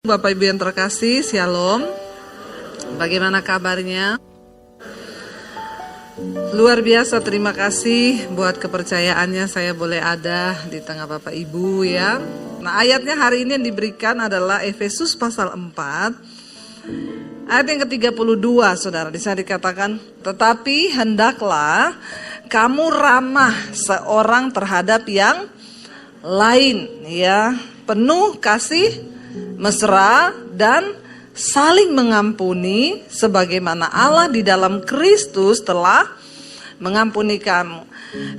Bapak Ibu yang terkasih, Shalom. Bagaimana kabarnya? Luar biasa, terima kasih buat kepercayaannya saya boleh ada di tengah Bapak Ibu ya. Nah, ayatnya hari ini yang diberikan adalah Efesus pasal 4 ayat yang ke-32, Saudara. Di sana dikatakan, tetapi hendaklah kamu ramah seorang terhadap yang lain ya, penuh kasih, mesra dan saling mengampuni sebagaimana Allah di dalam Kristus telah mengampuni kamu.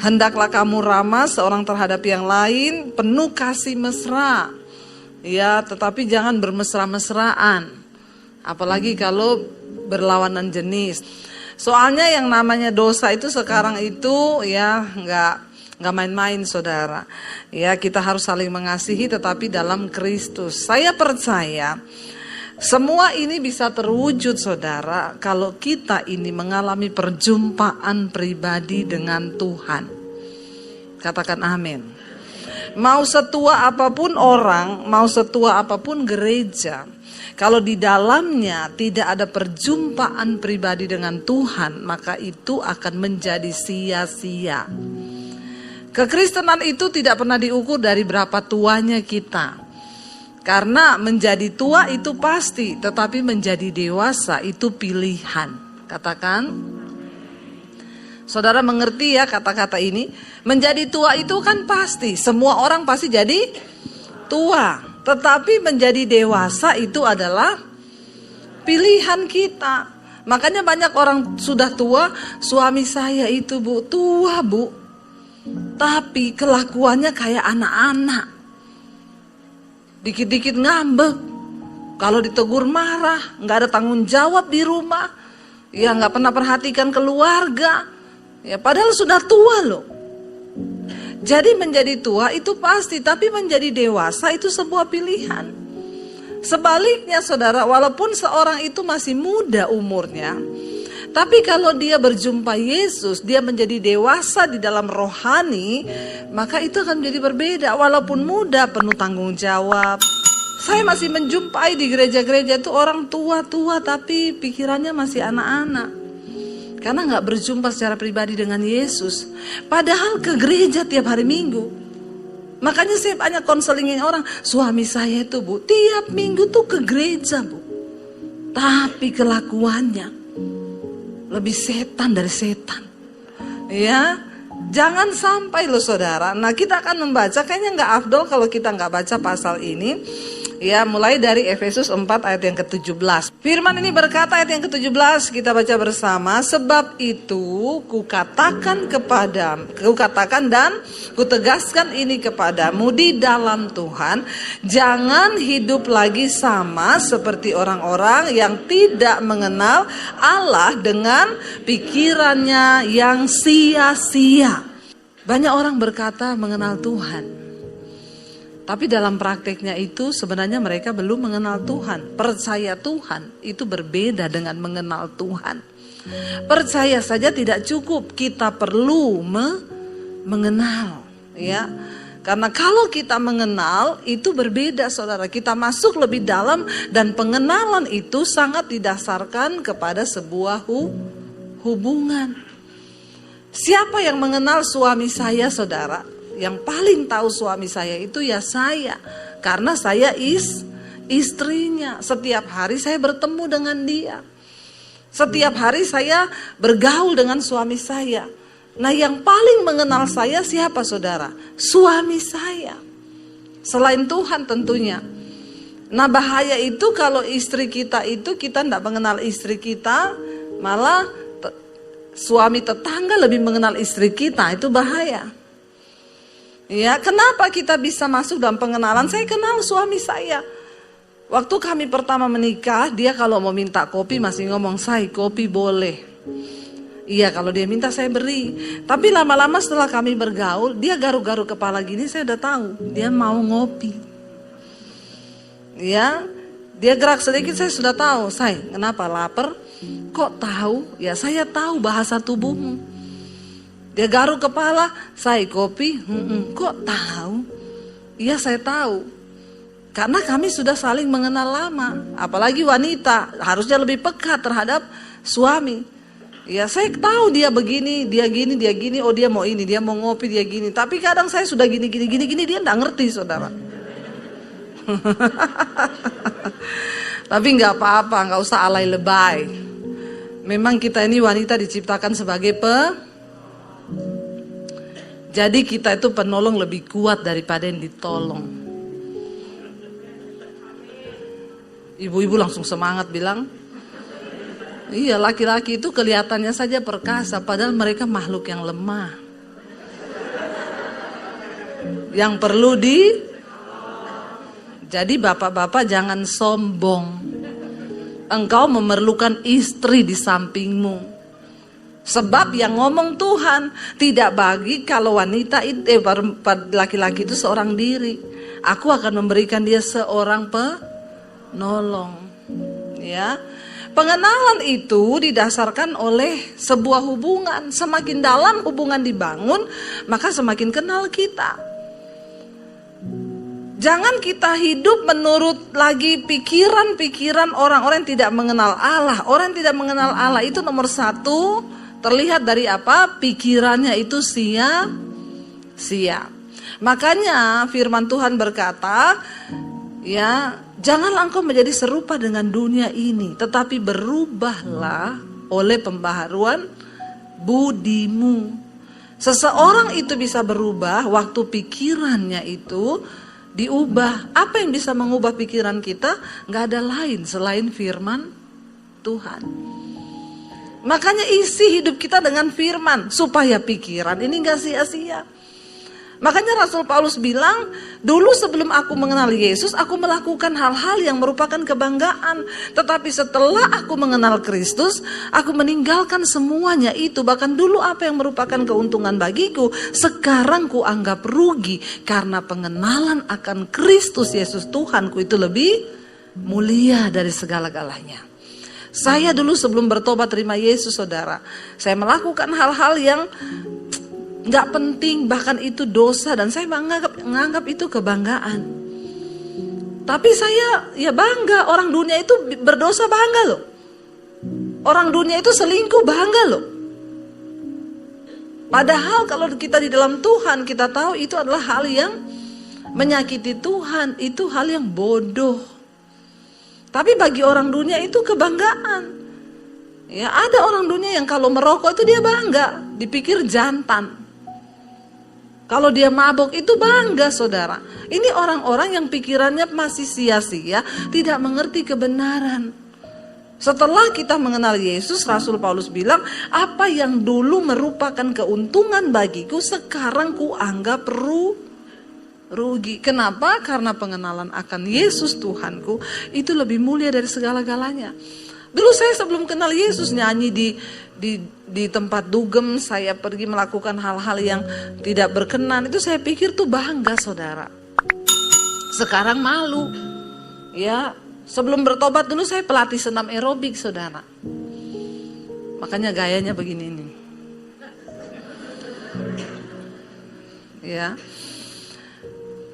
Hendaklah kamu ramah seorang terhadap yang lain, penuh kasih mesra. Ya, tetapi jangan bermesra-mesraan. Apalagi kalau berlawanan jenis. Soalnya yang namanya dosa itu sekarang itu ya nggak main-main, Saudara. Ya, kita harus saling mengasihi tetapi dalam Kristus. Saya percaya semua ini bisa terwujud, Saudara, kalau kita ini mengalami perjumpaan pribadi dengan Tuhan. Katakan amin. Mau setua apapun orang, mau setua apapun gereja, kalau di dalamnya tidak ada perjumpaan pribadi dengan Tuhan, maka itu akan menjadi sia-sia. Kekristenan itu tidak pernah diukur dari berapa tuanya kita. Karena menjadi tua itu pasti, tetapi menjadi dewasa itu pilihan. Katakan, Saudara mengerti ya kata-kata ini? Menjadi tua itu kan pasti, semua orang pasti jadi tua. Tetapi menjadi dewasa itu adalah pilihan kita. Makanya banyak orang sudah tua, suami saya itu tua bu. Tapi kelakuannya kayak anak-anak. Dikit-dikit ngambek. Kalau ditegur marah. Gak ada tanggung jawab di rumah. Ya gak pernah perhatikan keluarga. Ya padahal sudah tua loh. Jadi menjadi tua itu pasti. Tapi menjadi dewasa itu sebuah pilihan. Sebaliknya, Saudara, walaupun seorang itu masih muda umurnya, tapi kalau dia berjumpa Yesus, dia menjadi dewasa di dalam rohani, maka itu akan menjadi berbeda. Walaupun muda, penuh tanggung jawab. Saya masih menjumpai di gereja-gereja itu orang tua-tua tapi pikirannya masih anak-anak. Karena gak berjumpa secara pribadi dengan Yesus. Padahal ke gereja tiap hari Minggu. Makanya saya banyak konselingin orang, suami saya itu bu, tiap minggu tuh ke gereja bu. Tapi kelakuannya lebih setan dari setan. Ya, jangan sampai loh, Saudara. Nah, kita akan membaca, kayaknya nggak afdol kalau kita nggak baca pasal ini. Ya, mulai dari Efesus 4 ayat yang ke-17. Firman ini berkata, ayat yang ke-17 kita baca bersama. Sebab itu kukatakan dan kutegaskan ini kepadamu di dalam Tuhan, jangan hidup lagi sama seperti orang-orang yang tidak mengenal Allah dengan pikirannya yang sia-sia. Banyak orang berkata mengenal Tuhan, tapi dalam prakteknya itu sebenarnya mereka belum mengenal Tuhan. Percaya Tuhan itu berbeda dengan mengenal Tuhan. Percaya saja tidak cukup, kita perlu mengenal, ya. Karena kalau kita mengenal itu berbeda, Saudara. Kita masuk lebih dalam dan pengenalan itu sangat didasarkan kepada sebuah hubungan. Siapa yang mengenal suami saya, Saudara? Yang paling tahu suami saya itu ya saya. Karena saya istrinya. Setiap hari saya bertemu dengan dia. Setiap hari saya bergaul dengan suami saya. Nah, yang paling mengenal saya siapa, Saudara? Suami saya. Selain Tuhan tentunya. Nah, bahaya itu kalau istri kita itu kita tidak mengenal istri kita, malah suami tetangga lebih mengenal istri kita, itu bahaya. Ya, kenapa kita bisa masuk dalam pengenalan? Saya kenal suami saya. Waktu kami pertama menikah, dia kalau mau minta kopi masih ngomong, "Say, kopi boleh." Iya, kalau dia minta saya beri. Tapi lama-lama setelah kami bergaul, dia garuk-garuk kepala gini, saya udah tahu dia mau ngopi. Ya, dia gerak sedikit saya sudah tahu, "Say, kenapa lapar?" "Kok tahu?" "Ya, saya tahu bahasa tubuhmu." Dia garuk kepala, "Say, kopi?" "Kok tahu?" "Iya, saya tahu." Karena kami sudah saling mengenal lama. Apalagi wanita harusnya lebih peka terhadap suami. Ya, saya tahu dia begini, dia gini, oh dia mau ini, dia mau ngopi, dia gini. Tapi kadang saya sudah gini, dia enggak ngerti, saudara. Tapi nggak apa-apa, nggak usah alay lebay. Memang kita ini wanita diciptakan sebagai jadi kita itu penolong lebih kuat daripada yang ditolong. Ibu-ibu langsung semangat bilang, iya, laki-laki itu kelihatannya saja perkasa, padahal mereka makhluk yang lemah. Yang perlu Jadi bapak-bapak jangan sombong. Engkau memerlukan istri di sampingmu. Sebab yang ngomong Tuhan, tidak bagi kalau wanita itu laki-laki itu seorang diri. Aku akan memberikan dia seorang penolong. Ya. Pengenalan itu didasarkan oleh sebuah hubungan. Semakin dalam hubungan dibangun, maka semakin kenal kita. Jangan kita hidup menurut lagi pikiran-pikiran orang-orang yang tidak mengenal Allah. Orang yang tidak mengenal Allah itu nomor satu, terlihat dari apa? Pikirannya itu sia-sia. Makanya firman Tuhan berkata, ya, janganlah engkau menjadi serupa dengan dunia ini, tetapi berubahlah oleh pembaharuan budimu. Seseorang itu bisa berubah waktu pikirannya itu diubah. Apa yang bisa mengubah pikiran kita? Gak ada lain selain firman Tuhan. Makanya isi hidup kita dengan firman, supaya pikiran ini gak sia-sia. Makanya Rasul Paulus bilang, dulu sebelum aku mengenal Yesus, aku melakukan hal-hal yang merupakan kebanggaan. Tetapi setelah aku mengenal Kristus, aku meninggalkan semuanya itu. Bahkan dulu apa yang merupakan keuntungan bagiku, sekarang ku anggap rugi. Karena pengenalan akan Kristus Yesus Tuhanku itu lebih mulia dari segala-galanya. Saya dulu sebelum bertobat terima Yesus, saudara, saya melakukan hal-hal yang gak penting, bahkan itu dosa, dan saya menganggap itu kebanggaan. Tapi saya ya bangga, orang dunia itu berdosa bangga loh. Orang dunia itu selingkuh bangga loh. Padahal kalau kita di dalam Tuhan, kita tahu itu adalah hal yang menyakiti Tuhan, itu hal yang bodoh. Tapi bagi orang dunia itu kebanggaan. Ya, ada orang dunia yang kalau merokok itu dia bangga, dipikir jantan. Kalau dia mabuk itu bangga, saudara. Ini orang-orang yang pikirannya masih sia-sia, tidak mengerti kebenaran. Setelah kita mengenal Yesus, Rasul Paulus bilang, apa yang dulu merupakan keuntungan bagiku, sekarang ku anggap rugi. Kenapa? Karena pengenalan akan Yesus Tuhanku itu lebih mulia dari segala-galanya. Dulu saya sebelum kenal Yesus nyanyi di tempat dugem, saya pergi melakukan hal-hal yang tidak berkenan. Itu saya pikir tuh bangga, saudara. Sekarang malu. Ya, sebelum bertobat dulu saya pelatih senam aerobik, saudara. Makanya gayanya begini nih. Ya.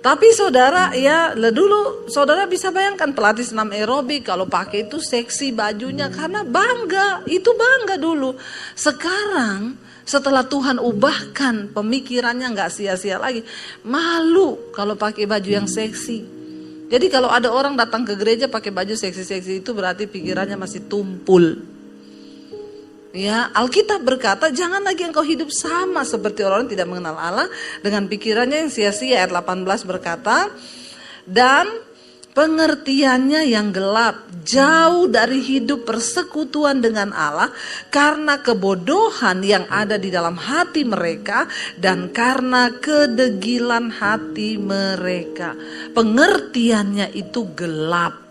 Tapi saudara, ya dulu saudara bisa bayangkan pelatih senam aerobik kalau pakai itu seksi bajunya karena bangga, itu bangga dulu. Sekarang setelah Tuhan ubahkan pemikirannya nggak sia-sia lagi, malu kalau pakai baju yang seksi. Jadi kalau ada orang datang ke gereja pakai baju seksi-seksi itu berarti pikirannya masih tumpul. Ya, Alkitab berkata jangan lagi engkau hidup sama seperti orang tidak mengenal Allah dengan pikirannya yang sia-sia. Ayat 18 berkata, dan pengertiannya yang gelap, jauh dari hidup persekutuan dengan Allah karena kebodohan yang ada di dalam hati mereka dan karena kedegilan hati mereka. Pengertiannya itu gelap.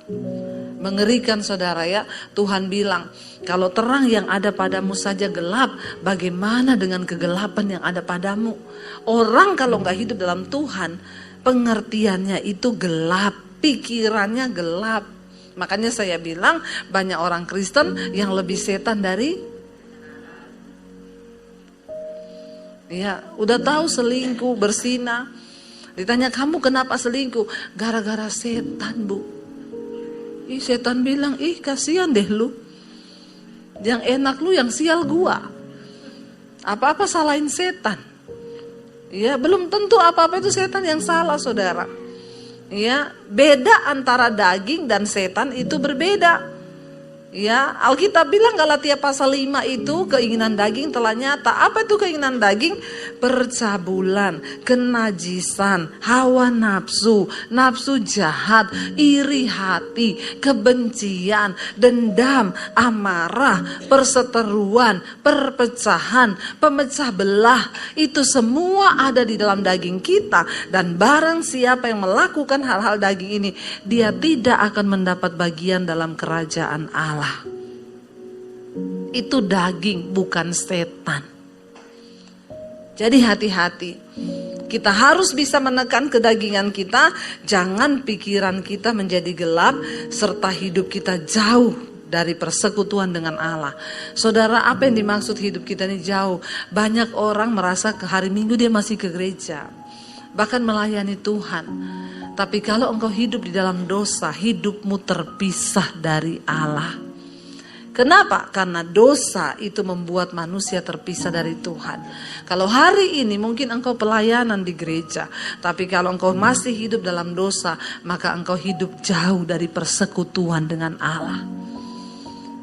Mengerikan, saudara, ya. Tuhan bilang, kalau terang yang ada padamu saja gelap, bagaimana dengan kegelapan yang ada padamu? Orang kalau gak hidup dalam Tuhan, pengertiannya itu gelap, pikirannya gelap. Makanya saya bilang banyak orang Kristen yang lebih setan dari, ya, udah tahu selingkuh, berzina, Ditanya, kamu kenapa selingkuh? Gara-gara setan, Bu. Setan bilang, kasihan deh lu. Yang enak lu, yang sial gua. Apa-apa salahin setan. Ya, belum tentu apa-apa itu setan yang salah, saudara. Ya, beda antara daging dan setan itu berbeda. Ya, Alkitab bilang Galatia pasal 5 itu keinginan daging telah nyata. Apa itu keinginan daging? Percabulan, kenajisan, hawa nafsu, nafsu jahat, iri hati, kebencian, dendam, amarah, perseteruan, perpecahan, pemecah belah. Itu semua ada di dalam daging kita. Dan barang siapa yang melakukan hal-hal daging ini, dia tidak akan mendapat bagian dalam kerajaan Allah. Itu daging, bukan setan. Jadi hati-hati. Kita harus bisa menekan kedagingan kita. Jangan pikiran kita menjadi gelap, serta hidup kita jauh dari persekutuan dengan Allah. Saudara, apa yang dimaksud hidup kita ini jauh? Banyak orang merasa ke hari Minggu dia masih ke gereja, bahkan melayani Tuhan. Tapi kalau engkau hidup di dalam dosa, hidupmu terpisah dari Allah. Kenapa? Karena dosa itu membuat manusia terpisah dari Tuhan. Kalau hari ini mungkin engkau pelayanan di gereja, tapi kalau engkau masih hidup dalam dosa, maka engkau hidup jauh dari persekutuan dengan Allah.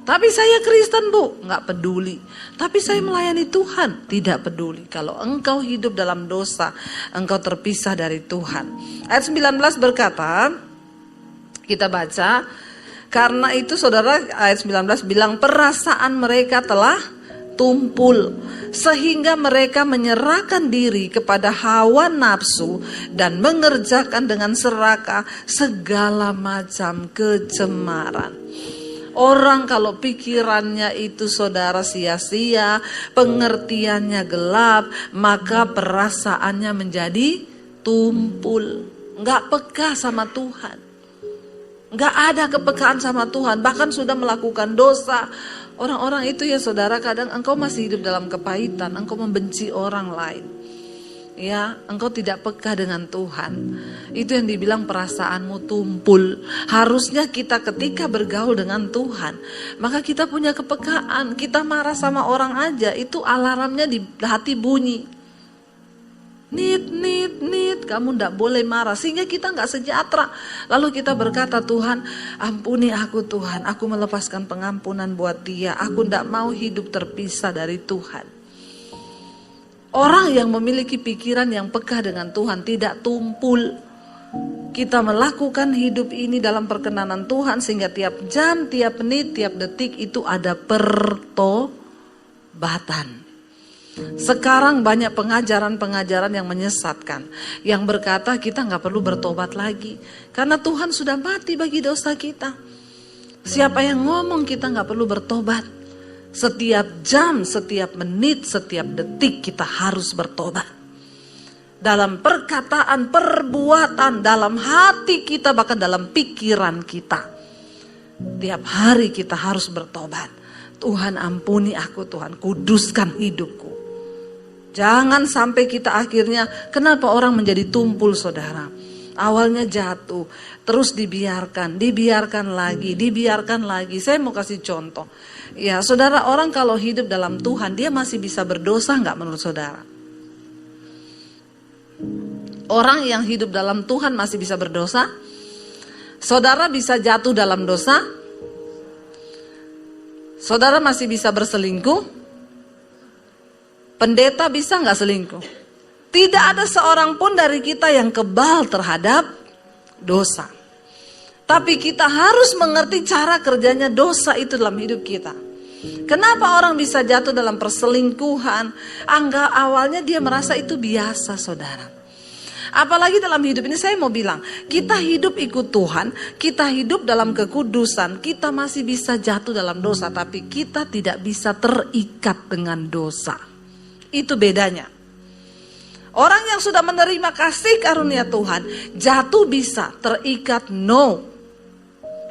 Tapi saya Kristen, Bu, nggak peduli. Tapi saya melayani Tuhan, tidak peduli. Kalau engkau hidup dalam dosa, engkau terpisah dari Tuhan. Ayat 19 berkata, kita baca, karena itu saudara, ayat 19 bilang, perasaan mereka telah tumpul, sehingga mereka menyerahkan diri kepada hawa nafsu dan mengerjakan dengan serakah segala macam kecemaran. Orang kalau pikirannya itu saudara sia-sia, pengertiannya gelap, maka perasaannya menjadi tumpul. Enggak peka sama Tuhan. Enggak ada kepekaan sama Tuhan, bahkan sudah melakukan dosa. Orang-orang itu ya saudara, kadang engkau masih hidup dalam kepahitan, engkau membenci orang lain. Ya, engkau tidak peka dengan Tuhan. Itu yang dibilang perasaanmu tumpul. Harusnya kita ketika bergaul dengan Tuhan, maka kita punya kepekaan. Kita marah sama orang aja, itu alarmnya di hati bunyi. Nit, kamu tidak boleh marah, sehingga kita nggak sejahtera. Lalu kita berkata, Tuhan ampuni aku Tuhan, aku melepaskan pengampunan buat dia. Aku tidak mau hidup terpisah dari Tuhan. Orang yang memiliki pikiran yang peka dengan Tuhan tidak tumpul. Kita melakukan hidup ini dalam perkenanan Tuhan, sehingga tiap jam, tiap menit, tiap detik itu ada pertobatan. Sekarang banyak pengajaran-pengajaran yang menyesatkan, yang berkata kita gak perlu bertobat lagi, karena Tuhan sudah mati bagi dosa kita. Siapa yang ngomong kita gak perlu bertobat? Setiap jam, setiap menit, setiap detik kita harus bertobat. Dalam perkataan, perbuatan, dalam hati kita, bahkan dalam pikiran kita. Tiap hari kita harus bertobat. Tuhan ampuni aku Tuhan, kuduskan hidupku. Jangan sampai kita akhirnya, kenapa orang menjadi tumpul saudara? Awalnya jatuh, terus dibiarkan lagi. Saya mau kasih contoh. Ya saudara, orang kalau hidup dalam Tuhan, dia masih bisa berdosa nggak menurut saudara? Orang yang hidup dalam Tuhan masih bisa berdosa? Saudara bisa jatuh dalam dosa? Saudara masih bisa berselingkuh? Pendeta bisa nggak selingkuh? Tidak ada seorang pun dari kita yang kebal terhadap dosa. Tapi kita harus mengerti cara kerjanya dosa itu dalam hidup kita. Kenapa orang bisa jatuh dalam perselingkuhan? Awalnya dia merasa itu biasa saudara. Apalagi dalam hidup ini saya mau bilang, kita hidup ikut Tuhan, kita hidup dalam kekudusan, kita masih bisa jatuh dalam dosa, tapi kita tidak bisa terikat dengan dosa. Itu bedanya. Orang yang sudah menerima kasih karunia Tuhan, jatuh bisa, terikat no.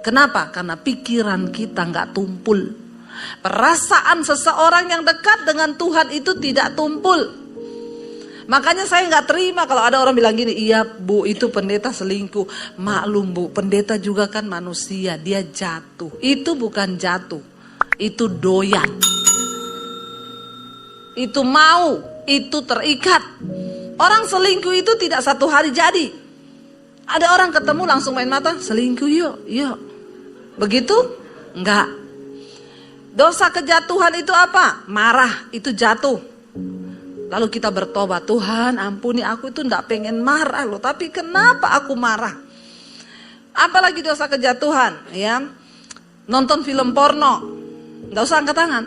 Kenapa? Karena pikiran kita nggak tumpul. Perasaan seseorang yang dekat dengan Tuhan itu tidak tumpul. Makanya saya nggak terima kalau ada orang bilang gini, iya Bu itu pendeta selingkuh. Maklum Bu, pendeta juga kan manusia, dia jatuh. Itu bukan jatuh, itu doyan. Itu mau, itu terikat. Orang selingkuh itu tidak satu hari jadi. Ada orang ketemu langsung main mata, selingkuh yuk. Begitu? Enggak. Dosa kejatuhan itu apa? Marah, itu jatuh. Lalu kita bertobat, Tuhan ampuni aku itu enggak pengen marah loh, tapi kenapa aku marah? Apalagi dosa kejatuhan, ya. Nonton film porno, enggak usah angkat tangan.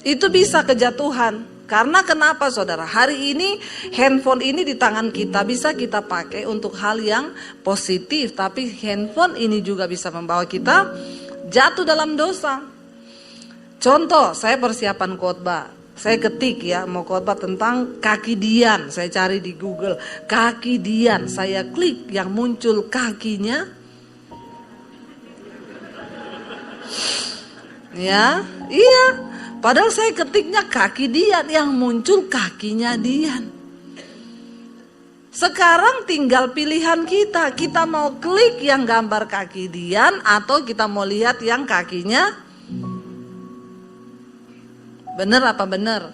Itu bisa kejatuhan. Karena kenapa saudara? Hari ini handphone ini di tangan kita bisa kita pakai untuk hal yang positif, tapi handphone ini juga bisa membawa kita jatuh dalam dosa. Contoh, saya persiapan khotbah. Saya ketik ya, mau khotbah tentang kaki Dian. Saya cari di Google, kaki Dian. Saya klik yang muncul kakinya. Ya, iya. Padahal saya ketiknya kaki Dian, yang muncul kakinya Dian. Sekarang tinggal pilihan kita. Kita mau klik yang gambar kaki Dian atau kita mau lihat yang kakinya. Benar apa benar?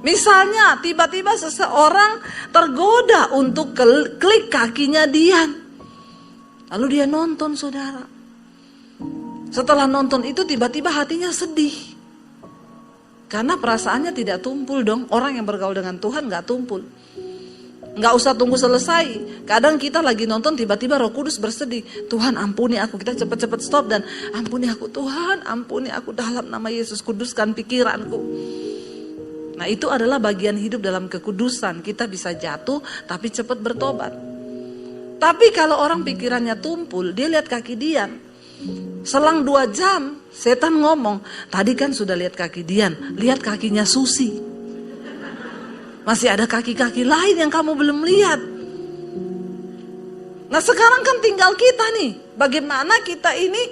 Misalnya tiba-tiba seseorang tergoda untuk klik kakinya Dian. Lalu dia nonton saudara. Setelah nonton itu tiba-tiba hatinya sedih. Karena perasaannya tidak tumpul dong. Orang yang bergaul dengan Tuhan gak tumpul. Gak usah tunggu selesai. Kadang kita lagi nonton tiba-tiba Roh Kudus bersedih. Tuhan ampuni aku. Kita cepat-cepat stop dan ampuni aku. Tuhan ampuni aku dalam nama Yesus. Kuduskan pikiranku. Nah itu adalah bagian hidup dalam kekudusan. Kita bisa jatuh tapi cepat bertobat. Tapi kalau orang pikirannya tumpul, dia lihat kaki Dian. Selang 2 jam setan ngomong, tadi kan sudah lihat kaki Dian, lihat kakinya Susi. Masih ada kaki-kaki lain yang kamu belum lihat. Nah sekarang kan tinggal kita nih, bagaimana kita ini.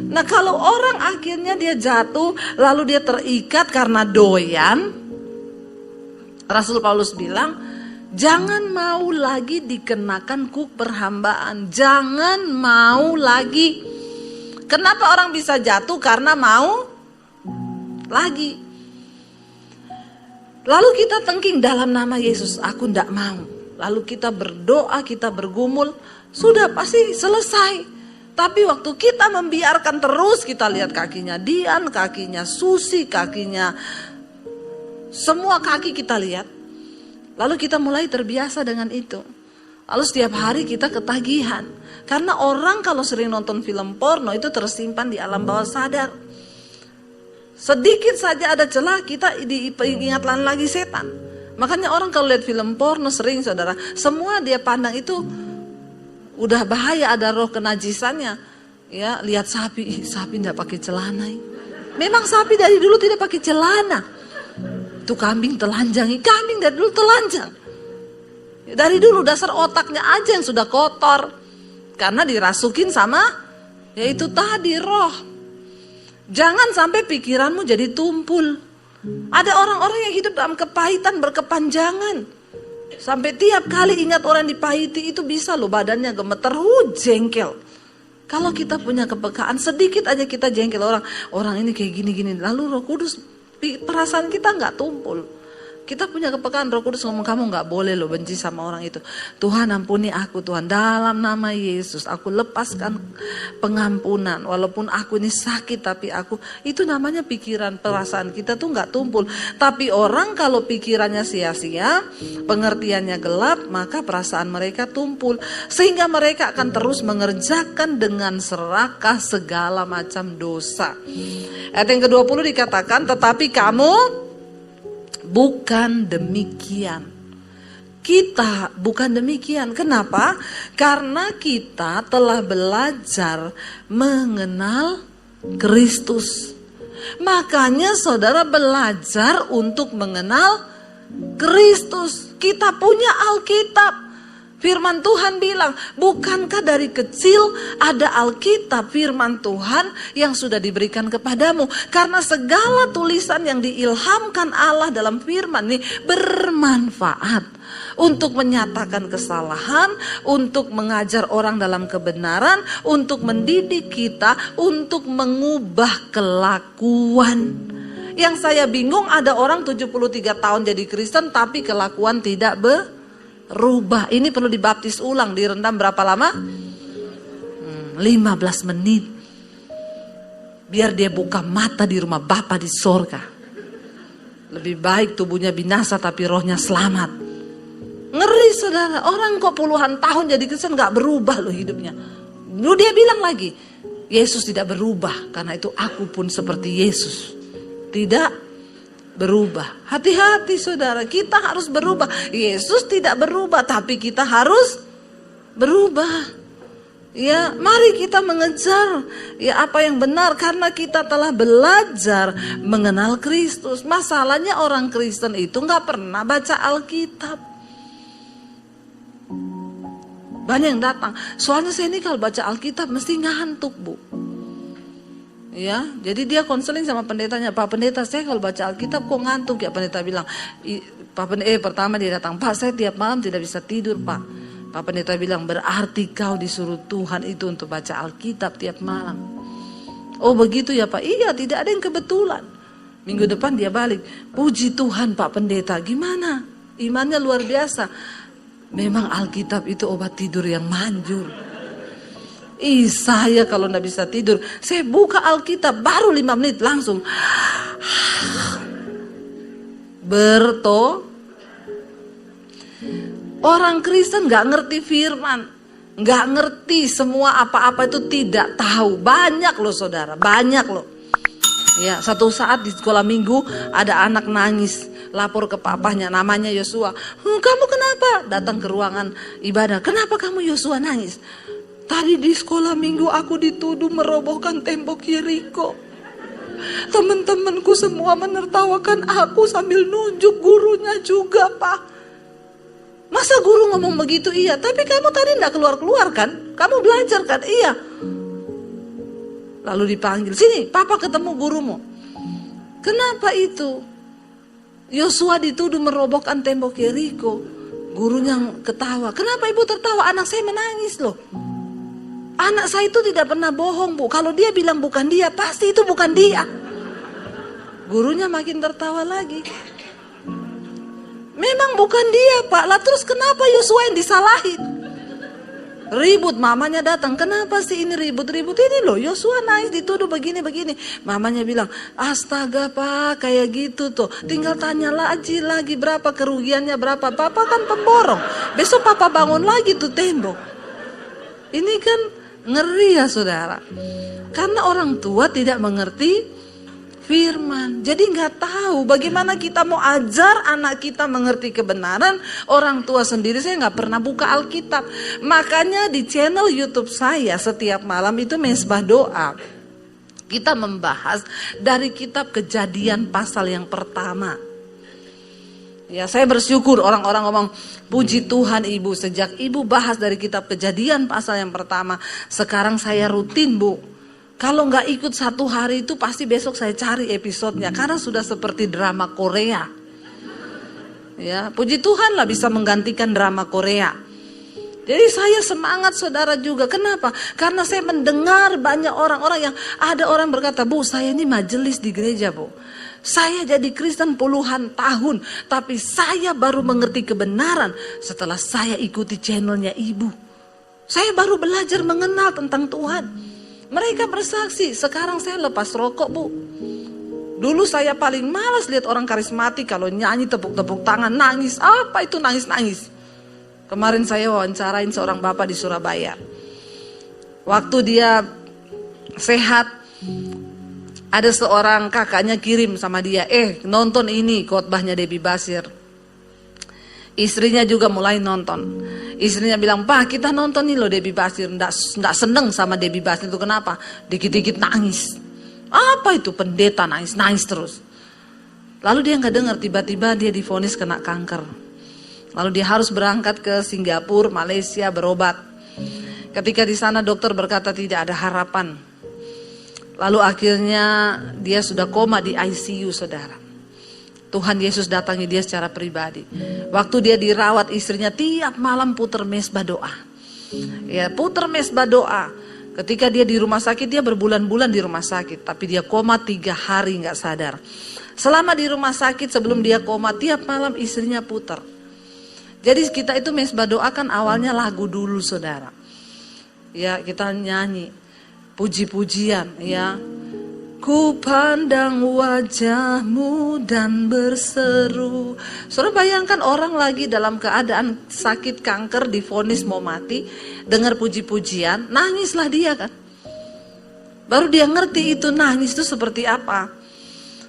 Nah kalau orang akhirnya dia jatuh, lalu dia terikat karena doyan. Rasul Paulus bilang, jangan mau lagi dikenakan kuk perhambaan. Jangan mau lagi. Kenapa orang bisa jatuh? Karena mau lagi. Lalu kita tengking dalam nama Yesus, aku ndak mau. Lalu kita berdoa, kita bergumul, sudah pasti selesai. Tapi waktu kita membiarkan terus, kita lihat kakinya Dian, kakinya Susi, kakinya semua kaki kita lihat. Lalu kita mulai terbiasa dengan itu. Lalu setiap hari kita ketagihan. Karena orang kalau sering nonton film porno itu tersimpan di alam bawah sadar. Sedikit saja ada celah kita diingatkan lagi setan. Makanya orang kalau lihat film porno sering saudara, semua dia pandang itu udah bahaya, ada roh kenajisannya. Ya, lihat sapi tidak pakai celana. Memang sapi dari dulu tidak pakai celana. Itu kambing telanjang, kambing dari dulu telanjang. Dari dulu dasar otaknya aja yang sudah kotor. Karena dirasukin sama yaitu tadi roh. Jangan sampai pikiranmu jadi tumpul. Ada orang-orang yang hidup dalam kepahitan berkepanjangan. Sampai tiap kali ingat orang dipahiti itu bisa loh badannya gemeter, jengkel. Kalau kita punya kepekaan sedikit aja kita jengkel orang ini kayak gini-gini. Lalu Roh Kudus perasaan kita nggak tumpul. Kita punya kepekaan, Roh Kudus ngomong kamu nggak boleh loh benci sama orang itu. Tuhan ampuni aku Tuhan, dalam nama Yesus aku lepaskan pengampunan. Walaupun aku ini sakit tapi aku, itu namanya pikiran perasaan kita tuh nggak tumpul. Tapi orang kalau pikirannya sia-sia, pengertiannya gelap, maka perasaan mereka tumpul. Sehingga mereka akan terus mengerjakan dengan serakah segala macam dosa. Ayat yang ke-20 dikatakan, tetapi kamu bukan demikian. Kita bukan demikian. Kenapa? Karena kita telah belajar mengenal Kristus. Makanya saudara belajar untuk mengenal Kristus. Kita punya Alkitab. Firman Tuhan bilang, bukankah dari kecil ada Alkitab firman Tuhan yang sudah diberikan kepadamu? Karena segala tulisan yang diilhamkan Allah dalam firman ini bermanfaat untuk menyatakan kesalahan, untuk mengajar orang dalam kebenaran, untuk mendidik kita, untuk mengubah kelakuan. Yang saya bingung, ada orang 73 tahun jadi Kristen tapi kelakuan tidak berubah. Ini perlu dibaptis ulang, direndam berapa lama? 15 menit. Biar dia buka mata di rumah Bapa di sorga. Lebih baik tubuhnya binasa tapi rohnya selamat. Ngeri saudara, orang kok puluhan tahun jadi Kristen gak berubah loh hidupnya. Lalu dia bilang lagi, Yesus tidak berubah, karena itu aku pun seperti Yesus. Tidak berubah. Hati-hati saudara, kita harus berubah. Yesus tidak berubah, tapi kita harus berubah. Ya, mari kita mengejar ya apa yang benar, karena kita telah belajar mengenal Kristus. Masalahnya orang Kristen itu gak pernah baca Alkitab. Banyak yang datang, soalnya saya ini kalau baca Alkitab mesti ngantuk bu. Ya, jadi dia konseling sama pendetanya, Pak Pendeta saya kalau baca Alkitab kok ngantuk ya. Pendeta bilang, pertama dia datang, Pak saya tiap malam tidak bisa tidur Pak. Pak Pendeta bilang, berarti kau disuruh Tuhan itu untuk baca Alkitab tiap malam. Oh begitu ya Pak, iya tidak ada yang kebetulan. Minggu depan dia balik, puji Tuhan Pak Pendeta, gimana? Imannya luar biasa. Memang Alkitab itu obat tidur yang manjur. Saya kalau gak bisa tidur, saya buka Alkitab baru 5 menit langsung Orang Kristen gak ngerti firman, gak ngerti semua apa-apa itu, tidak tahu. Banyak loh saudara, banyak loh. Ya, satu saat di sekolah minggu ada anak nangis, lapor ke papahnya, namanya Yosua. Kamu kenapa? Datang ke ruangan ibadah. Kenapa kamu Yosua nangis? Tadi di sekolah minggu aku dituduh merobohkan tembok Yeriko. Teman-temanku semua menertawakan aku sambil nunjuk gurunya juga Pak. Masa guru ngomong begitu? Iya, tapi kamu tadi enggak keluar-keluar kan? Kamu belajar kan? Iya. Lalu dipanggil, sini papa ketemu gurumu. Kenapa itu? Yosua dituduh merobohkan tembok Yeriko. Gurunya ketawa. Kenapa ibu tertawa? Anak saya menangis loh. Anak saya itu tidak pernah bohong bu. Kalau dia bilang bukan dia, pasti itu bukan dia. Gurunya makin tertawa lagi. Memang bukan dia Pak. Lah terus kenapa Yosua yang disalahin? Ribut, mamanya datang. Kenapa sih ini ribut-ribut? Ini loh Yosua nangis dituduh begini-begini. Mamanya bilang, astaga Pak kayak gitu tuh. Tinggal tanya lagi berapa kerugiannya berapa. Papa kan pemborong. Besok papa bangun lagi tuh tembok. Ini kan ngeri ya saudara. Karena orang tua tidak mengerti firman. Jadi nggak tahu bagaimana kita mau ajar anak kita mengerti kebenaran. Orang tua sendiri saya nggak pernah buka Alkitab. Makanya di channel YouTube saya setiap malam itu Mesbah Doa. Kita membahas dari kitab Kejadian pasal yang pertama. Ya, saya bersyukur orang-orang ngomong, puji Tuhan ibu, sejak ibu bahas dari kitab Kejadian pasal yang pertama, sekarang saya rutin bu. Kalau nggak ikut satu hari itu pasti besok saya cari episodenya, karena sudah seperti drama Korea. Ya, puji Tuhan lah bisa menggantikan drama Korea. Jadi saya semangat saudara juga. Kenapa? Karena saya mendengar banyak orang-orang yang ada orang berkata, bu saya ini majelis di gereja bu. Saya jadi Kristen puluhan tahun, tapi saya baru mengerti kebenaran setelah saya ikuti channelnya ibu. Saya baru belajar mengenal tentang Tuhan. Mereka bersaksi, sekarang saya lepas rokok bu. Dulu saya paling malas lihat orang karismatik kalau nyanyi tepuk-tepuk tangan, nangis. Apa itu nangis-nangis? Kemarin saya wawancarain seorang bapak di Surabaya. Waktu dia sehat, ada seorang kakaknya kirim sama dia, nonton ini khotbahnya Debbie Basir. Istrinya juga mulai nonton. Istrinya bilang, Pak kita nonton nih loh Debbie Basir. Nggak seneng sama Debbie Basir itu kenapa? Dikit-dikit nangis. Apa itu pendeta nangis terus. Lalu dia nggak dengar, tiba-tiba dia divonis kena kanker. Lalu dia harus berangkat ke Singapura, Malaysia berobat. Ketika di sana dokter berkata tidak ada harapan. Lalu akhirnya dia sudah koma di ICU, saudara. Tuhan Yesus datangi dia secara pribadi. Waktu dia dirawat, istrinya tiap malam putar mesbah doa. Ya, putar mesbah doa. Ketika dia di rumah sakit, dia berbulan-bulan di rumah sakit. Tapi dia koma 3 hari gak sadar. Selama di rumah sakit sebelum dia koma, tiap malam istrinya putar. Jadi kita itu mesbah doa kan awalnya lagu dulu, saudara. Ya, kita nyanyi puji-pujian, ya. Ku pandang wajahmu dan berseru. Saudara bayangkan orang lagi dalam keadaan sakit kanker, divonis mau mati, dengar puji-pujian, nangislah dia kan. Baru dia ngerti itu nangis itu seperti apa.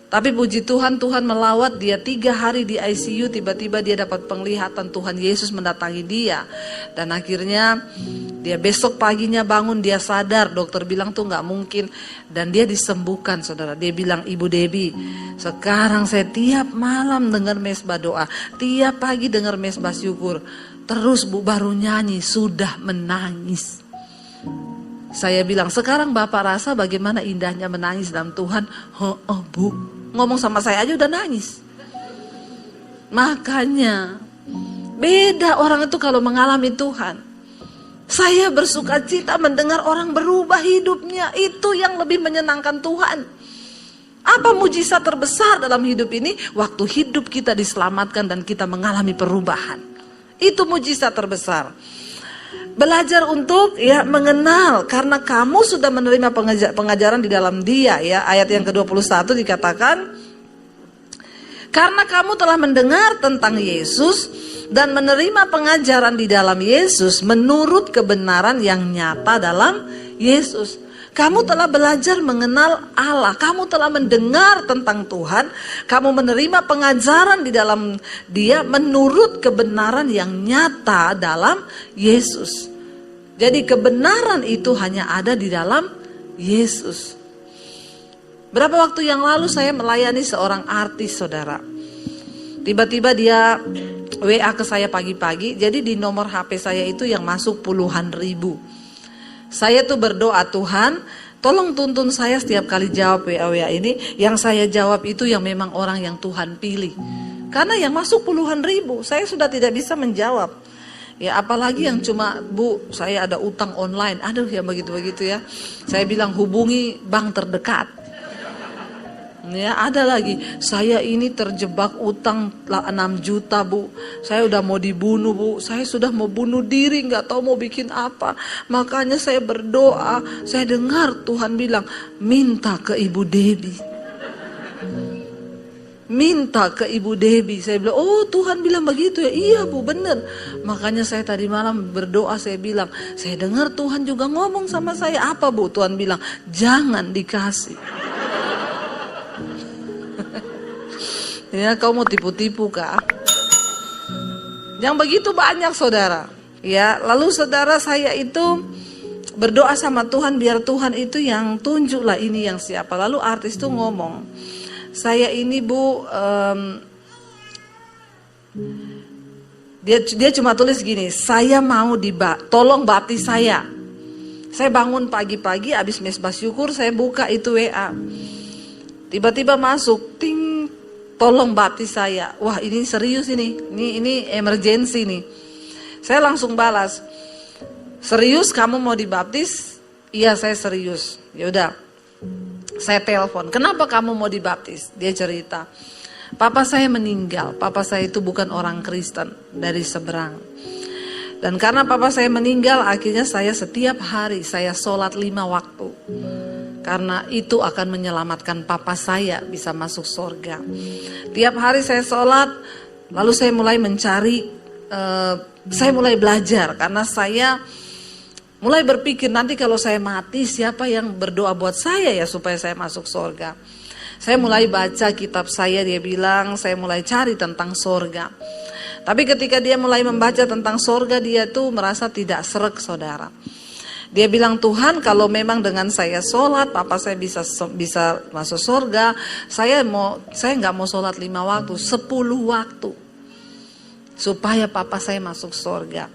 Tapi puji Tuhan, Tuhan melawat dia 3 hari di ICU, tiba-tiba dia dapat penglihatan, Tuhan Yesus mendatangi dia. Dan akhirnya dia besok paginya bangun, dia sadar, dokter bilang tuh gak mungkin. Dan dia disembuhkan, saudara. Dia bilang, Ibu Debbie, sekarang saya tiap malam dengar mesbah doa, tiap pagi dengar mesbah syukur. Terus Bu baru nyanyi, sudah menangis. Saya bilang, sekarang Bapak rasa bagaimana indahnya menangis dalam Tuhan? Oh Bu, ngomong sama saya aja udah nangis. Makanya beda orang itu kalau mengalami Tuhan. Saya bersuka cita mendengar orang berubah hidupnya. Itu yang lebih menyenangkan Tuhan. Apa mujizat terbesar dalam hidup ini? Waktu hidup kita diselamatkan dan kita mengalami perubahan. Itu mujizat terbesar. Belajar untuk ya mengenal, karena kamu sudah menerima pengajaran di dalam dia, ya. Ayat yang ke-21 dikatakan, karena kamu telah mendengar tentang Yesus dan menerima pengajaran di dalam Yesus menurut kebenaran yang nyata dalam Yesus. Kamu telah belajar mengenal Allah, kamu telah mendengar tentang Tuhan, kamu menerima pengajaran di dalam dia menurut kebenaran yang nyata dalam Yesus. Jadi kebenaran itu hanya ada di dalam Yesus. Berapa waktu yang lalu saya melayani seorang artis, saudara. Tiba-tiba dia WA ke saya pagi-pagi, jadi di nomor HP saya itu yang masuk puluhan ribu. Saya tuh berdoa, Tuhan tolong tuntun saya setiap kali jawab WA ini, yang saya jawab itu yang memang orang yang Tuhan pilih. Karena yang masuk puluhan ribu, saya sudah tidak bisa menjawab. Ya apalagi yang cuma, Bu saya ada utang online, aduh yang begitu-begitu ya. Saya bilang hubungi bank terdekat. Ya ada lagi, saya ini terjebak utang 6 juta Bu, saya udah mau dibunuh Bu, saya sudah mau bunuh diri, gak tahu mau bikin apa. Makanya saya berdoa, saya dengar Tuhan bilang minta ke Ibu Debbie. Minta ke Ibu Debbie. Saya bilang, oh Tuhan bilang begitu ya. Iya Bu, bener. Makanya saya tadi malam berdoa, saya bilang, saya dengar Tuhan juga ngomong sama saya. Apa Bu? Tuhan bilang, jangan dikasih. Ya, kau mau tipu-tipu kah? Yang begitu banyak, saudara. Ya, lalu saudara, saya itu berdoa sama Tuhan, biar Tuhan itu yang tunjuklah ini yang siapa. Lalu artis itu ngomong, saya ini Bu, dia cuma tulis gini, saya mau tolong baptis saya. Saya bangun pagi-pagi, habis mesbah syukur, saya buka itu WA. Tiba-tiba masuk, ting, tolong baptis saya. Wah ini serius ini emergency nih. Saya langsung balas, serius kamu mau dibaptis? Iya saya serius. Yaudah, saya telepon, kenapa kamu mau dibaptis? Dia cerita, papa saya meninggal, papa saya itu bukan orang Kristen dari seberang. Dan karena papa saya meninggal, akhirnya saya setiap hari saya sholat 5 waktu. Karena itu akan menyelamatkan papa saya bisa masuk surga. Tiap hari saya sholat, lalu saya mulai mencari, saya mulai belajar. Karena saya mulai berpikir nanti kalau saya mati siapa yang berdoa buat saya ya supaya saya masuk surga. Saya mulai baca kitab saya, dia bilang saya mulai cari tentang surga. Tapi ketika dia mulai membaca tentang surga, dia tuh merasa tidak sreg, saudara. Dia bilang, Tuhan kalau memang dengan saya sholat, papa saya bisa masuk surga, saya nggak mau sholat 5 waktu, 10 waktu. supaya papa saya masuk surga.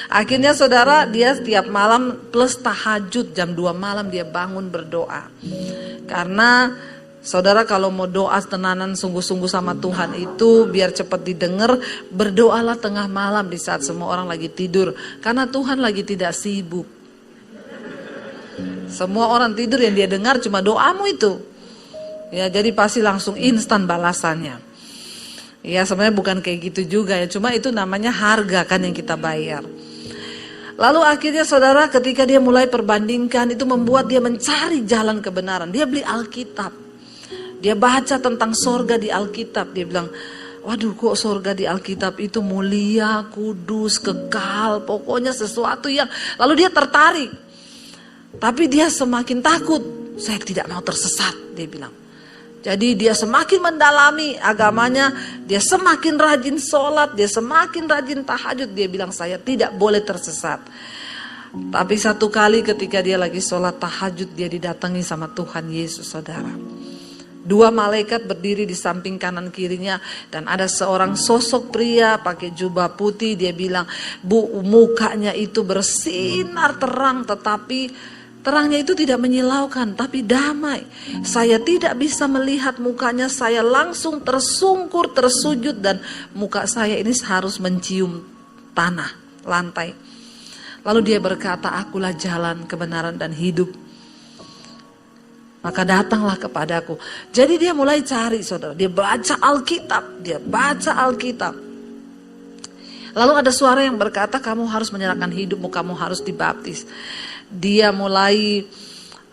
Akhirnya saudara, dia setiap malam plus tahajud jam 2 malam dia bangun berdoa. Karena saudara kalau mau doa tenanan sungguh-sungguh sama Tuhan itu biar cepat didengar, berdoalah tengah malam di saat semua orang lagi tidur. Karena Tuhan lagi tidak sibuk. Semua orang tidur yang dia dengar cuma doamu itu. Ya, jadi pasti langsung instan balasannya. Ya, sebenarnya bukan kayak gitu juga ya, cuma itu namanya harga kan yang kita bayar. Lalu akhirnya saudara, ketika dia mulai perbandingkan, itu membuat dia mencari jalan kebenaran. Dia beli Alkitab. Dia baca tentang sorga di Alkitab. Dia bilang, waduh kok sorga di Alkitab itu mulia, kudus, kekal. Pokoknya sesuatu yang... Lalu dia tertarik. Tapi dia semakin takut. Saya tidak mau tersesat, dia bilang. Jadi dia semakin mendalami agamanya, dia semakin rajin sholat, dia semakin rajin tahajud. Dia bilang saya tidak boleh tersesat. Tapi satu kali ketika dia lagi sholat tahajud, dia didatangi sama Tuhan Yesus, saudara. 2 malaikat berdiri di samping kanan kirinya, dan ada seorang sosok pria pakai jubah putih. Dia bilang, Bu, mukanya itu bersinar terang, tetapi terangnya itu tidak menyilaukan, tapi damai. Saya tidak bisa melihat mukanya, saya langsung tersungkur, tersujud, dan muka saya ini harus mencium tanah, lantai. Lalu dia berkata, akulah jalan, kebenaran, dan hidup. Maka datanglah kepadaku. Jadi dia mulai cari, saudara. Dia baca Alkitab, Lalu ada suara yang berkata, kamu harus menyerahkan hidupmu, kamu harus dibaptis. Dia mulai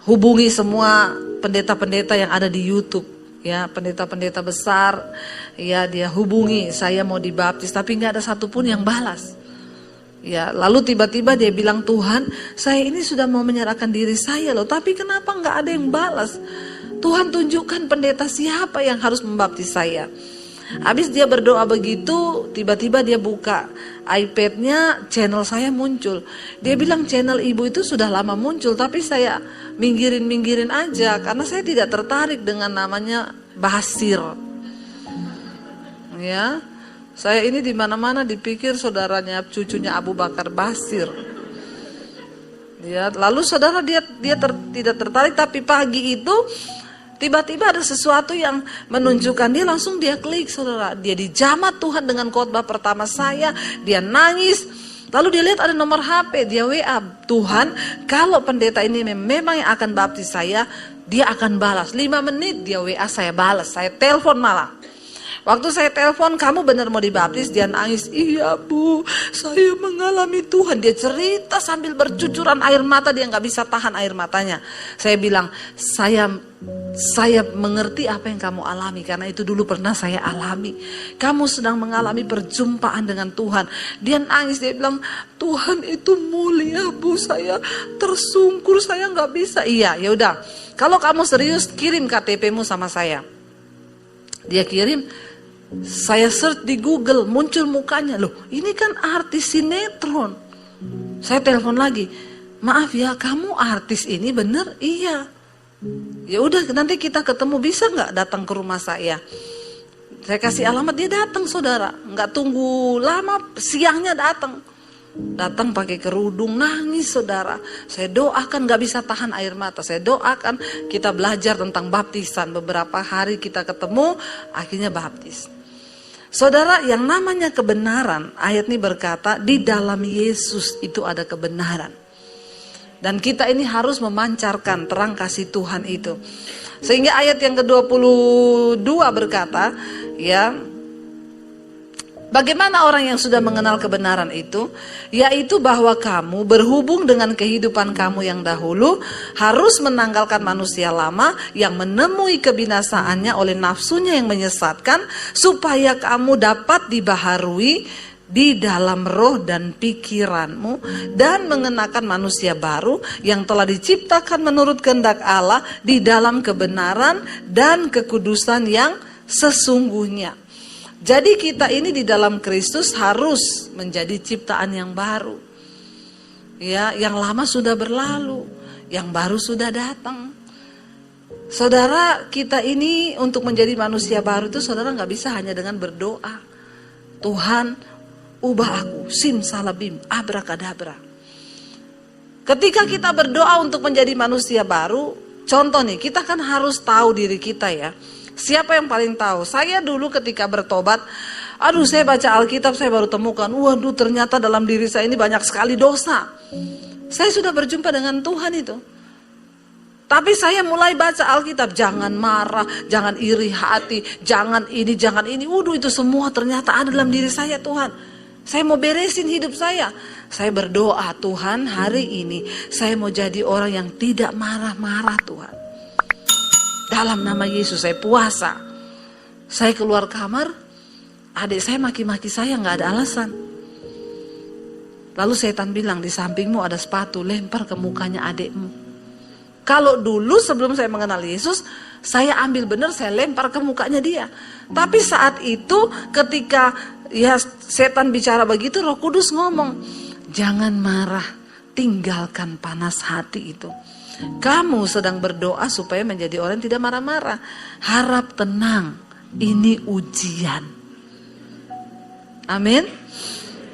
hubungi semua pendeta-pendeta yang ada di YouTube, ya, pendeta-pendeta besar, ya, dia hubungi, saya mau dibaptis, tapi nggak ada satupun yang balas. Ya, lalu tiba-tiba dia bilang, Tuhan, saya ini sudah mau menyerahkan diri saya loh, tapi kenapa nggak ada yang balas? Tuhan, tunjukkan pendeta siapa yang harus membaptis saya. Habis dia berdoa begitu, tiba-tiba dia buka iPad-nya, channel saya muncul. Dia bilang channel ibu itu sudah lama muncul, tapi saya minggirin aja karena saya tidak tertarik dengan namanya Basir. Ya, saya ini di mana-mana dipikir saudaranya, cucunya Abu Bakar Basir. Ya, lalu saudara dia tidak tertarik, tapi pagi itu tiba-tiba ada sesuatu yang menunjukkan dia, langsung dia klik, saudara. Dia dijamah Tuhan dengan khotbah pertama saya, dia nangis. Lalu dia lihat ada nomor HP, dia WA, Tuhan, kalau pendeta ini memang yang akan baptis saya, dia akan balas. 5 menit dia WA, saya balas, saya telepon malah. Waktu saya telepon, kamu benar mau dibaptis? Dia nangis, iya Bu, saya mengalami Tuhan. Dia cerita sambil bercucuran air mata, dia nggak bisa tahan air matanya. Saya bilang, saya mengerti apa yang kamu alami, karena itu dulu pernah saya alami. Kamu sedang mengalami perjumpaan dengan Tuhan. Dia nangis, dia bilang, Tuhan itu mulia Bu, saya tersungkur, saya nggak bisa. Iya, ya udah. Kalau kamu serius, kirim KTP-mu sama saya. Dia kirim. Saya search di Google, muncul mukanya. Loh, ini kan artis sinetron. Saya telepon lagi, maaf ya, kamu artis ini bener? Iya. Ya udah, nanti kita ketemu, bisa nggak datang ke rumah saya? Saya kasih alamat, dia datang, saudara. Nggak tunggu lama, siangnya datang. Datang pakai kerudung, nangis, saudara. Saya doakan, nggak bisa tahan air mata. Saya doakan, kita belajar tentang baptisan. Beberapa hari kita ketemu, akhirnya baptis. Saudara, yang namanya kebenaran, ayat ini berkata, di dalam Yesus itu ada kebenaran. Dan kita ini harus memancarkan terang kasih Tuhan itu. Sehingga ayat yang ke-22 berkata, ya, bagaimana orang yang sudah mengenal kebenaran itu? Yaitu bahwa kamu berhubung dengan kehidupan kamu yang dahulu harus menanggalkan manusia lama yang menemui kebinasaannya oleh nafsunya yang menyesatkan, supaya kamu dapat dibaharui di dalam roh dan pikiranmu dan mengenakan manusia baru yang telah diciptakan menurut kehendak Allah di dalam kebenaran dan kekudusan yang sesungguhnya. Jadi kita ini di dalam Kristus harus menjadi ciptaan yang baru. Ya, yang lama sudah berlalu, yang baru sudah datang. Saudara, kita ini untuk menjadi manusia baru itu saudara nggak bisa hanya dengan berdoa. Tuhan, ubah aku, simsalabim, abrakadabra. Ketika kita berdoa untuk menjadi manusia baru, contoh nih, kita kan harus tahu diri kita ya. Siapa yang paling tahu? Saya dulu ketika bertobat, saya baca Alkitab, saya baru temukan, waduh ternyata dalam diri saya ini banyak sekali dosa. Saya sudah berjumpa dengan Tuhan itu. Tapi saya mulai baca Alkitab, jangan marah, jangan iri hati, jangan ini, jangan ini. Waduh, itu semua ternyata ada dalam diri saya, Tuhan. Saya mau beresin hidup saya. Saya berdoa, Tuhan, hari ini saya mau jadi orang yang tidak marah-marah, Tuhan. Dalam nama Yesus saya puasa. Saya keluar kamar, adik saya maki-maki saya nggak ada alasan. Lalu setan bilang, di sampingmu ada sepatu, lempar ke mukanya adikmu. Kalau dulu sebelum saya mengenal Yesus, saya ambil benar, saya lempar ke mukanya dia. Tapi saat itu ketika ya setan bicara begitu, Roh Kudus ngomong, jangan marah, tinggalkan panas hati itu. Kamu sedang berdoa supaya menjadi orang yang tidak marah-marah. Harap tenang, ini ujian. Amin.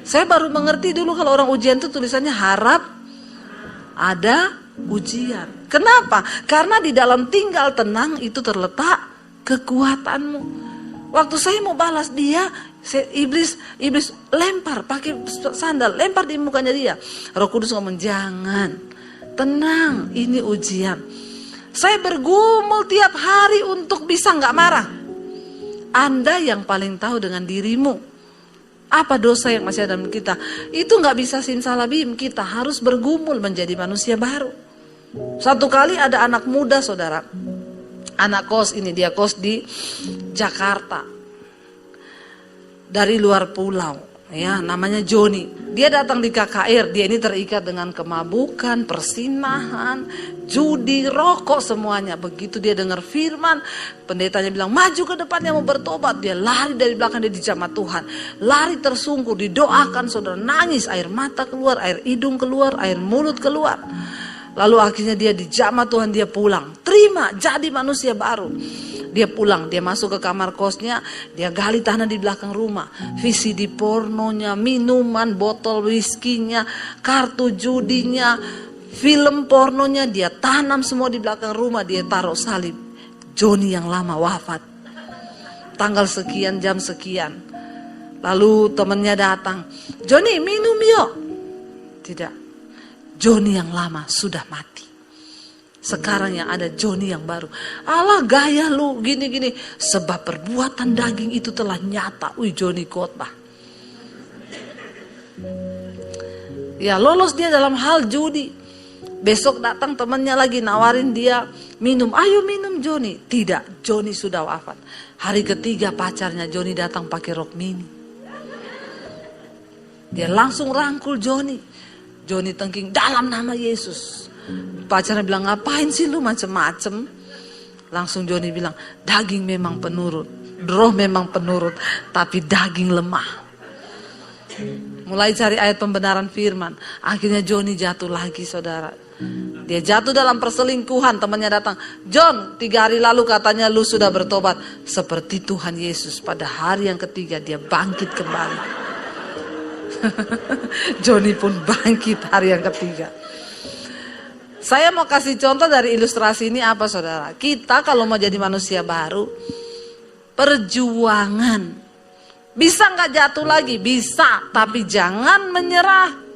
Saya baru mengerti dulu kalau orang ujian itu tulisannya harap ada ujian. Kenapa? Karena di dalam tinggal tenang itu terletak kekuatanmu. Waktu saya mau balas dia, iblis lempar pakai sandal, lempar di mukanya dia. Roh Kudus ngomong, jangan, tenang, ini ujian. Saya bergumul tiap hari untuk bisa nggak marah. Anda yang paling tahu dengan dirimu. Apa dosa yang masih ada dalam kita? Itu nggak bisa simsalabim. Kita harus bergumul menjadi manusia baru. Satu kali ada anak muda, saudara, anak kos ini, dia kos di Jakarta, dari luar pulau, ya, namanya Joni. Dia datang di KKR, dia ini terikat dengan kemabukan, persinahan, judi, rokok, semuanya. Begitu dia dengar firman, pendetanya bilang maju ke depannya mau bertobat, dia lari dari belakang, dia dijamah Tuhan, lari tersungkur, didoakan, saudara, nangis, air mata keluar, air hidung keluar, air mulut keluar. Lalu akhirnya dia dijamah Tuhan, dia pulang. Terima, jadi manusia baru. Dia pulang, dia masuk ke kamar kosnya, dia gali tanah di belakang rumah. VCD pornonya, minuman, botol whisky-nya, kartu judinya, film pornonya, dia tanam semua di belakang rumah, dia taruh salib. Joni yang lama wafat. Tanggal sekian, jam sekian. Lalu temannya datang, Joni minum yuk. Tidak. Joni yang lama sudah mati. Sekarang yang ada Joni yang baru. Alah gaya lu gini-gini. Sebab perbuatan daging itu telah nyata. Joni khotbah. Ya lolos dia dalam hal judi. Besok datang temannya lagi nawarin dia minum. Ayo minum Joni. Tidak, Joni sudah wafat. Hari ketiga pacarnya Joni datang pakai rok mini. Dia langsung rangkul Joni. Joni tengking, dalam nama Yesus. Pacarnya bilang, ngapain sih lu macem-macem? Langsung Joni bilang, daging memang penurut, roh memang penurut, tapi daging lemah. Mulai cari ayat pembenaran firman. Akhirnya Joni jatuh lagi, saudara. Dia jatuh dalam perselingkuhan. Temannya datang, John, 3 hari lalu katanya lu sudah bertobat. Seperti Tuhan Yesus, pada hari yang ketiga dia bangkit kembali. Joni pun bangkit hari yang ketiga. Saya mau kasih contoh dari ilustrasi ini apa, saudara? Kita kalau mau jadi manusia baru, perjuangan. Bisa nggak jatuh lagi? Bisa, tapi jangan menyerah.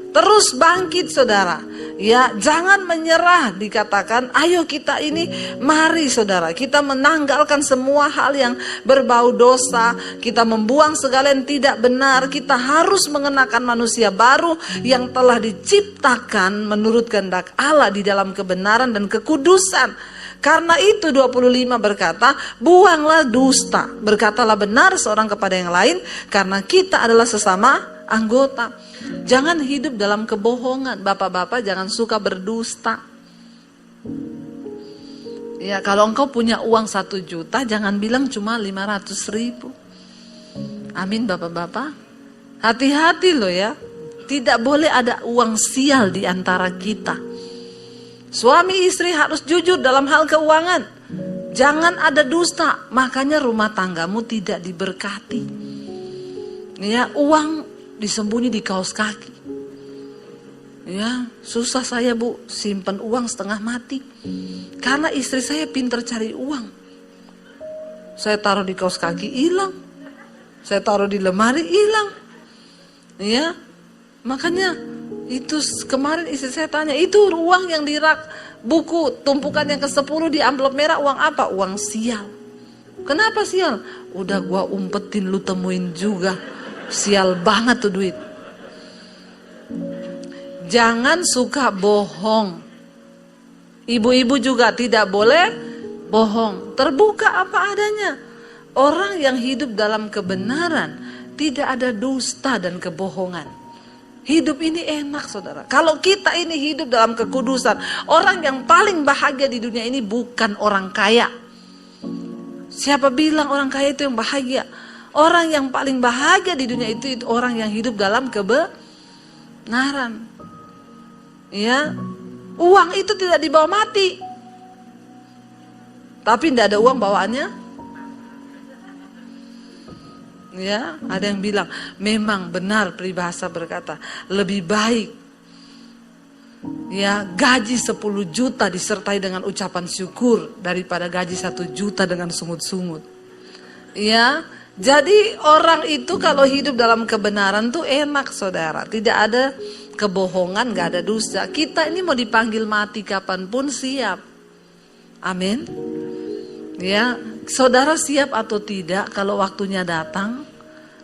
Terus bangkit, saudara. Ya, jangan menyerah. Dikatakan, ayo kita ini, mari saudara, kita menanggalkan semua hal yang berbau dosa, kita membuang segala yang tidak benar, kita harus mengenakan manusia baru yang telah diciptakan menurut kehendak Allah di dalam kebenaran dan kekudusan. Karena itu 25 berkata, buanglah dusta, berkatalah benar seorang kepada yang lain, karena kita adalah sesama anggota. Jangan hidup dalam kebohongan. Bapak-bapak jangan suka berdusta. Ya, kalau engkau punya uang 1 juta, jangan bilang cuma 500.000. Amin, bapak-bapak. Hati-hati loh ya. Tidak boleh ada uang sial di antara kita. Suami istri harus jujur dalam hal keuangan. Jangan ada dusta, makanya rumah tanggamu tidak diberkati. Ya, uang disembunyi di kaos kaki. Ya, susah saya Bu, simpan uang setengah mati. Karena istri saya pintar cari uang. Saya taruh di kaos kaki, hilang. Saya taruh di lemari, hilang. Ya, makanya itu kemarin istri saya tanya, itu uang yang di rak buku tumpukan yang ke-10 di amplop merah, uang apa? Uang sial. Kenapa sial? Udah gua umpetin, lu temuin juga. Sial banget tuh duit. Jangan suka bohong. Ibu-ibu juga tidak boleh bohong. Terbuka apa adanya. Orang yang hidup dalam kebenaran, tidak ada dusta dan kebohongan. Hidup ini enak saudara. Kalau kita ini hidup dalam kekudusan, orang yang paling bahagia di dunia ini bukan orang kaya. Siapa bilang orang kaya itu yang bahagia? Orang yang paling bahagia di dunia itu orang yang hidup dalam kebenaran. Ya, uang itu tidak dibawa mati. Tapi tidak ada uang bawaannya. Ya, ada yang bilang memang benar peribahasa berkata lebih baik ya gaji 10 juta disertai dengan ucapan syukur daripada gaji 1 juta dengan sungut-sungut. Ya, jadi orang itu kalau hidup dalam kebenaran tuh enak saudara. Tidak ada kebohongan, gak ada dusta. Kita ini mau dipanggil mati kapanpun siap. Amin. Ya, saudara siap atau tidak kalau waktunya datang?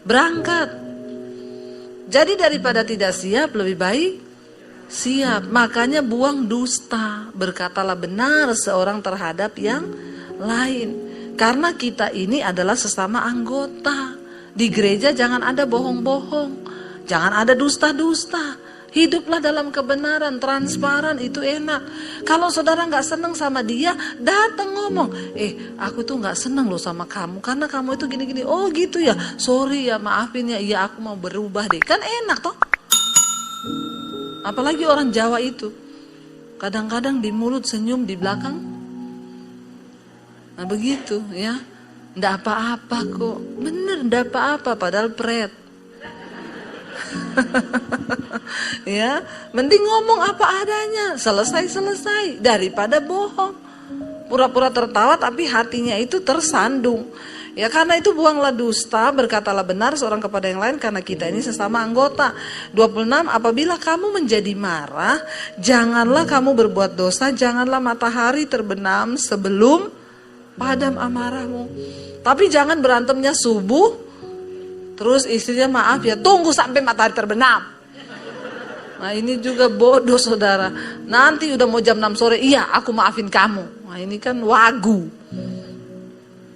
Berangkat. Jadi daripada tidak siap lebih baik siap. Makanya buang dusta. Berkatalah benar seorang terhadap yang lain. Karena kita ini adalah sesama anggota. Di gereja jangan ada bohong-bohong. Jangan ada dusta-dusta. Hiduplah dalam kebenaran, transparan, itu enak. Kalau saudara gak senang sama dia, datang ngomong. Aku tuh gak senang loh sama kamu. Karena kamu itu gini-gini. Oh gitu ya, sorry ya, maafin ya. Iya aku mau berubah deh. Kan enak toh. Apalagi orang Jawa itu. Kadang-kadang di mulut senyum, di belakang nah begitu ya. Nggak apa-apa kok. Bener nggak apa-apa padahal pret. Ya, mending ngomong apa adanya, selesai-selesai daripada bohong. Pura-pura tertawa tapi hatinya itu tersandung. Ya karena itu buanglah dusta, berkatalah benar seorang kepada yang lain karena kita ini sesama anggota. 26, apabila kamu menjadi marah, janganlah kamu berbuat dosa, janganlah matahari terbenam sebelum padam amarahmu. Tapi jangan berantemnya subuh, terus istrinya maaf ya, tunggu sampai matahari terbenam. Nah ini juga bodoh saudara. Nanti udah mau jam 6 sore, iya aku maafin kamu. Nah ini kan wagu.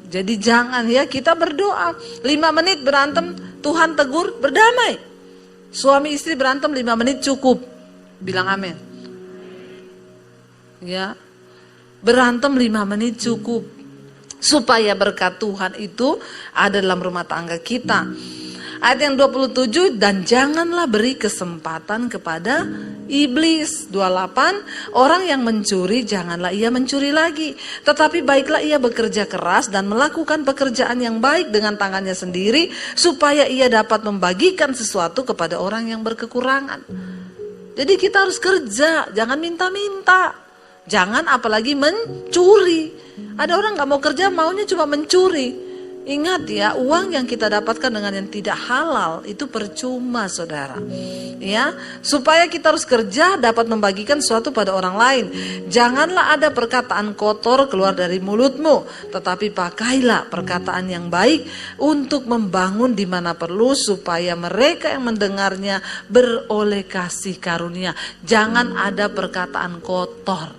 Jadi jangan ya, kita berdoa 5 menit berantem, Tuhan tegur, berdamai. Suami istri berantem 5 menit cukup. Bilang amin. Ya, berantem 5 menit cukup. Supaya berkat Tuhan itu ada dalam rumah tangga kita. Ayat yang 27, dan janganlah beri kesempatan kepada iblis. 28, orang yang mencuri janganlah ia mencuri lagi, tetapi baiklah ia bekerja keras dan melakukan pekerjaan yang baik dengan tangannya sendiri, supaya ia dapat membagikan sesuatu kepada orang yang berkekurangan. Jadi kita harus kerja, jangan minta-minta. Jangan apalagi mencuri. Ada orang gak mau kerja, maunya cuma mencuri. Ingat ya, uang yang kita dapatkan dengan yang tidak halal itu percuma saudara. Ya, supaya kita harus kerja dapat membagikan sesuatu pada orang lain. Janganlah ada perkataan kotor keluar dari mulutmu, tetapi pakailah perkataan yang baik untuk membangun di mana perlu, supaya mereka yang mendengarnya beroleh kasih karunia. Jangan ada perkataan kotor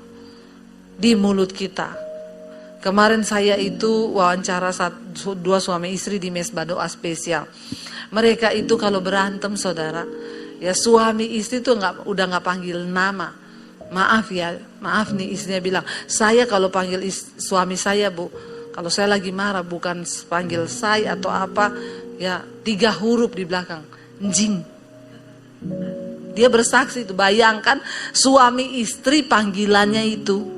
di mulut kita. Kemarin saya itu wawancara 2 suami istri di Mesbah Doa Spesial. Mereka itu kalau berantem saudara, ya suami istri tuh udah nggak panggil nama. Maaf ya, maaf nih istrinya bilang, saya kalau panggil suami saya bu, kalau saya lagi marah bukan panggil saya atau apa, ya 3 huruf di belakang, njing. Dia bersaksi itu, bayangkan suami istri panggilannya itu.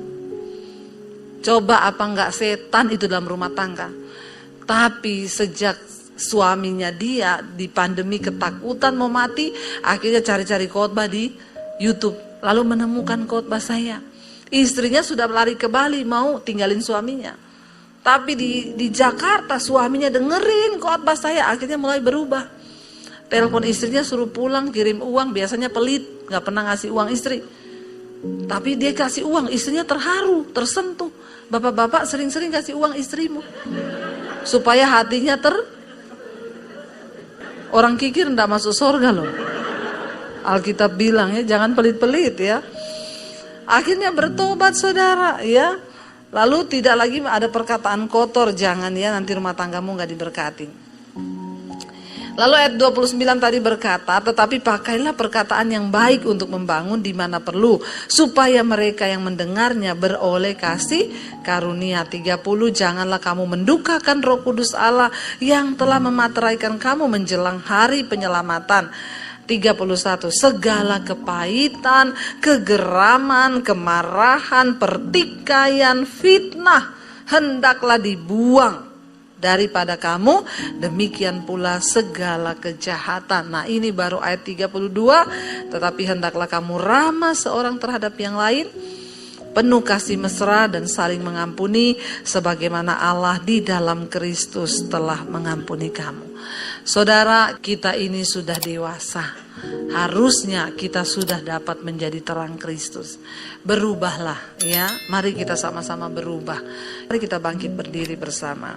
Coba apa enggak setan itu dalam rumah tangga. Tapi sejak suaminya dia di pandemi ketakutan mau mati, akhirnya cari-cari khotbah di YouTube, lalu menemukan khotbah saya. Istrinya sudah lari ke Bali mau tinggalin suaminya, tapi di Jakarta suaminya dengerin khotbah saya, akhirnya mulai berubah. Telepon istrinya suruh pulang, kirim uang, biasanya pelit, gak pernah ngasih uang istri. Tapi dia kasih uang, istrinya terharu, tersentuh. Bapak-bapak sering-sering kasih uang istrimu, supaya hatinya orang kikir ndak masuk surga loh. Alkitab bilang ya, jangan pelit-pelit ya. Akhirnya bertobat saudara ya. Lalu tidak lagi ada perkataan kotor, jangan ya, nanti rumah tanggamu gak diberkati. Lalu ayat 29 tadi berkata, tetapi pakailah perkataan yang baik untuk membangun di mana perlu, supaya mereka yang mendengarnya beroleh kasih karunia. 30, janganlah kamu mendukakan Roh Kudus Allah yang telah memateraikan kamu menjelang hari penyelamatan. 31, segala kepahitan, kegeraman, kemarahan, pertikaian, fitnah hendaklah dibuang daripada kamu, demikian pula segala kejahatan. Nah ini baru ayat 32, tetapi hendaklah kamu ramah seorang terhadap yang lain, penuh kasih mesra dan saling mengampuni, sebagaimana Allah di dalam Kristus telah mengampuni kamu. Saudara, kita ini sudah dewasa. Harusnya kita sudah dapat menjadi terang Kristus. Berubahlah ya. Mari kita sama-sama berubah. Mari kita bangkit berdiri bersama.